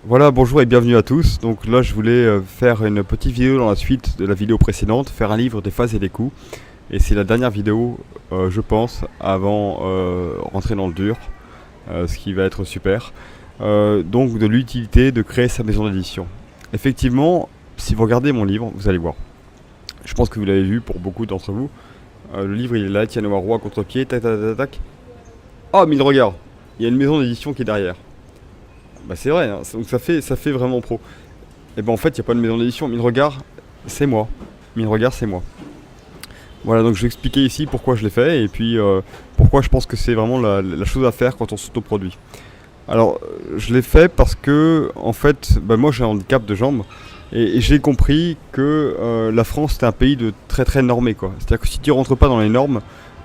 Voilà, bonjour et bienvenue à tous. Donc là, je voulais faire une petite vidéo dans la suite de la vidéo précédente, faire un livre des phases et des coups. Et c'est la dernière vidéo, je pense, avant rentrer dans le dur, ce qui va être super. Donc de l'utilité de créer sa maison d'édition. Effectivement, si vous regardez mon livre, vous allez voir. Je pense que vous l'avez vu pour beaucoup d'entre vous. Le livre, il est là, Étienne Roi, contre-pied, tac, tac, tac, tac. Oh, mais regarde, il y a une maison d'édition qui est derrière. Bah c'est vrai, hein, donc ça fait vraiment pro. Et ben en fait, il n'y a pas de maison d'édition. Mille regards, c'est moi. Mille regards, c'est moi. Voilà, donc je vais expliquer ici pourquoi je l'ai fait et puis pourquoi je pense que c'est vraiment la chose à faire quand on s'autoproduit. Alors, je l'ai fait parce que, en fait, bah, moi j'ai un handicap de jambes et j'ai compris que la France c'était un pays de très très normé, quoi. C'est-à-dire que si tu rentres pas dans les normes,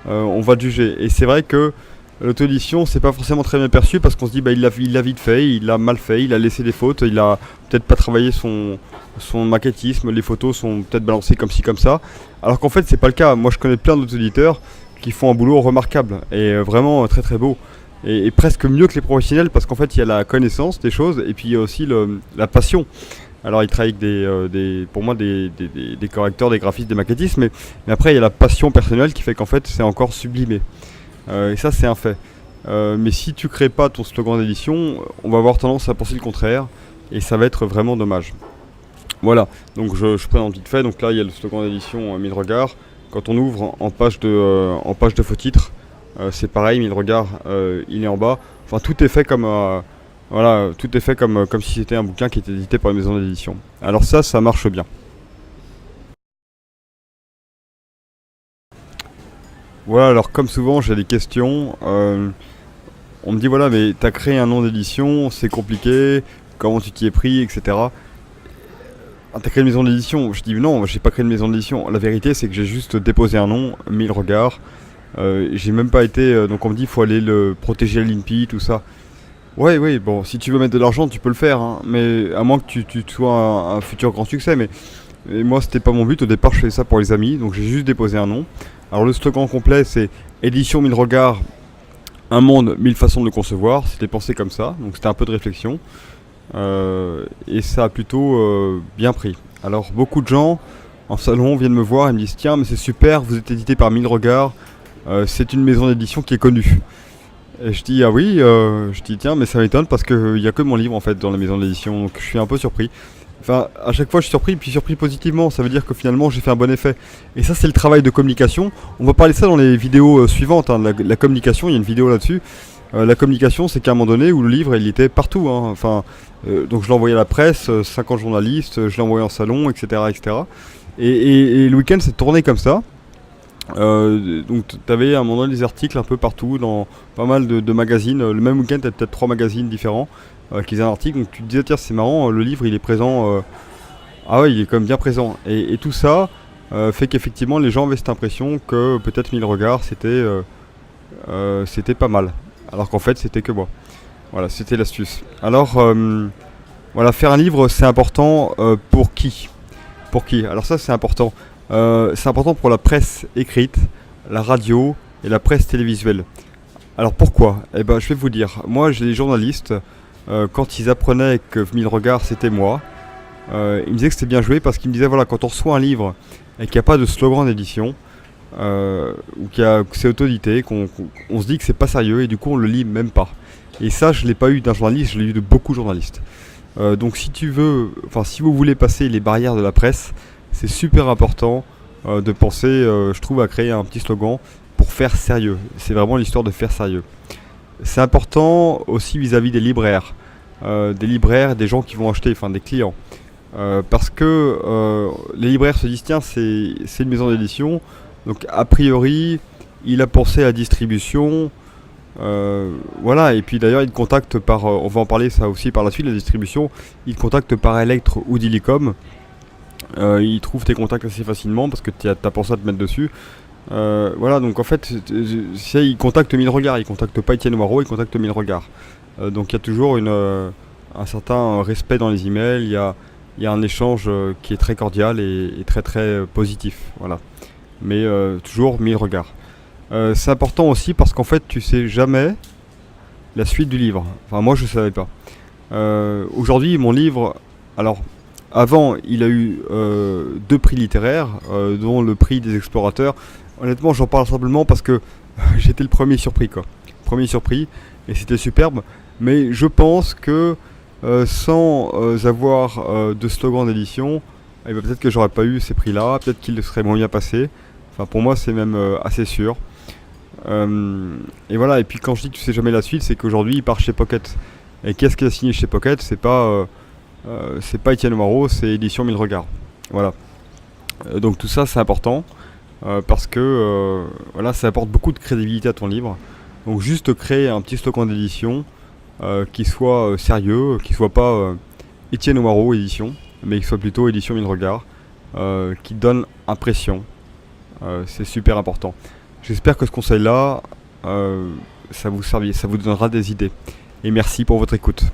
on va te juger. Et c'est vrai que l'auto-édition, c'est pas forcément très bien perçu parce qu'on se dit bah il l'a vite fait, il l'a mal fait, il a laissé des fautes, il a peut-être pas travaillé son maquettisme, les photos sont peut-être balancées comme ci comme ça. Alors qu'en fait c'est pas le cas. Moi je connais plein d'auto-éditeurs qui font un boulot remarquable et vraiment très très beau. Et presque mieux que les professionnels parce qu'en fait il y a la connaissance des choses et puis il y a aussi la passion. Alors ils travaillent avec pour moi des correcteurs, des graphistes, des maquettistes, mais après il y a la passion personnelle qui fait qu'en fait c'est encore sublimé. Et ça c'est un fait. Mais si tu crées pas ton slogan d'édition, on va avoir tendance à penser le contraire et ça va être vraiment dommage. Voilà, donc je présente vite fait. Donc là il y a le slogan d'édition 1000 regards. Quand on ouvre en page de faux titre, c'est pareil, 1000 regards, il est en bas. Enfin tout est fait comme voilà, tout est fait comme si c'était un bouquin qui était édité par une maison d'édition. Alors ça marche bien. Voilà, alors comme souvent j'ai des questions. On me dit voilà, mais t'as créé un nom d'édition, c'est compliqué, comment tu t'y es pris, etc. Ah, t'as créé une maison d'édition? Je dis non, j'ai pas créé une maison d'édition. La vérité c'est que j'ai juste déposé un nom, 1000 regards. J'ai même pas été. Donc on me dit il faut aller le protéger à l'INPI, tout ça. Ouais, oui, bon, si tu veux mettre de l'argent, tu peux le faire, hein, mais à moins que tu sois un futur grand succès. Mais moi, c'était pas mon but. Au départ, je faisais ça pour les amis, donc j'ai juste déposé un nom. Alors le slogan complet, c'est Édition 1000 regards, un monde, 1000 façons de le concevoir. C'était pensé comme ça, donc c'était un peu de réflexion. Et ça a plutôt bien pris. Alors beaucoup de gens en salon viennent me voir et me disent tiens, mais c'est super, vous êtes édité par 1000 regards, c'est une maison d'édition qui est connue. Et je dis ah oui, je dis tiens, mais ça m'étonne parce qu'il n'y a que mon livre en fait dans la maison d'édition, donc je suis un peu surpris. Enfin, à chaque fois je suis surpris, puis surpris positivement, ça veut dire que finalement j'ai fait un bon effet. Et ça c'est le travail de communication. On va parler de ça dans les vidéos suivantes, hein, la communication, il y a une vidéo là-dessus. La communication, c'est qu'à un moment donné où le livre il était partout, hein. Enfin, donc je l'ai envoyé à la presse, 50 journalistes, je l'ai envoyé en salon, etc. etc. Et le week-end c'est tourné comme ça. Donc tu avais à un moment donné des articles un peu partout dans pas mal de magazines. Le même week-end tu as peut-être 3 magazines différents qui faisaient un article. Donc tu te disais tiens c'est marrant, le livre il est présent. Ah ouais il est quand même bien présent. Et tout ça fait qu'effectivement les gens avaient cette impression que peut-être 1000 regards c'était pas mal. Alors qu'en fait c'était que moi. Voilà, c'était l'astuce. Alors voilà, faire un livre c'est important pour qui? Pour qui? Alors ça c'est important. C'est important pour la presse écrite, la radio et la presse télévisuelle. Alors pourquoi? Eh ben je vais vous dire. Moi j'ai des journalistes, quand ils apprenaient que 1000 regards c'était moi, ils me disaient que c'était bien joué parce qu'ils me disaient voilà quand on reçoit un livre et qu'il n'y a pas de slogan d'édition, ou que c'est auto-édité, qu'on se dit que c'est pas sérieux et du coup on le lit même pas. Et ça je l'ai pas eu d'un journaliste, je l'ai eu de beaucoup de journalistes. Donc si vous voulez passer les barrières de la presse, c'est super important de penser, je trouve, à créer un petit slogan pour faire sérieux. C'est vraiment l'histoire de faire sérieux. C'est important aussi vis-à-vis des libraires, des gens qui vont acheter, enfin des clients. Parce que les libraires se disent tiens, c'est une maison d'édition, donc a priori, il a pensé à la distribution. Voilà, et puis d'ailleurs, il contacte par, on va en parler ça aussi par la suite, la distribution, il contacte par Electre ou Dilicom. Il trouve tes contacts assez facilement parce que tu as pensé à te mettre dessus. Voilà, donc en fait, il contacte 1000 regards, il contacte pas Étienne Noireau, il contacte 1000 regards. Donc il y a toujours un certain respect dans les emails, il y a un échange qui est très cordial et très très positif. Voilà. Mais toujours 1000 regards. C'est important aussi parce qu'en fait, tu sais jamais la suite du livre. Enfin, moi je savais pas. Aujourd'hui, mon livre, alors avant, il a eu 2 prix littéraires, dont le prix des explorateurs. Honnêtement, j'en parle simplement parce que j'étais le premier surpris, quoi. Premier surpris, et c'était superbe. Mais je pense que sans avoir de slogan d'édition, eh ben, peut-être que j'aurais pas eu ces prix-là, peut-être qu'il serait moins bien passé. Enfin, pour moi, c'est même assez sûr. Et voilà, et puis quand je dis que tu sais jamais la suite, c'est qu'aujourd'hui, il part chez Pocket. Et qu'est-ce qu'il a signé chez Pocket? C'est pas Étienne Noireau, c'est Édition 1000 Regards. Voilà. Donc tout ça, c'est important. Parce que voilà, ça apporte beaucoup de crédibilité à ton livre. Donc juste créer un petit slogan d'édition qui soit sérieux, qui soit pas Étienne Noireau édition, mais qui soit plutôt Édition 1000 Regards, qui donne impression. C'est super important. J'espère que ce conseil-là, ça vous donnera des idées. Et merci pour votre écoute.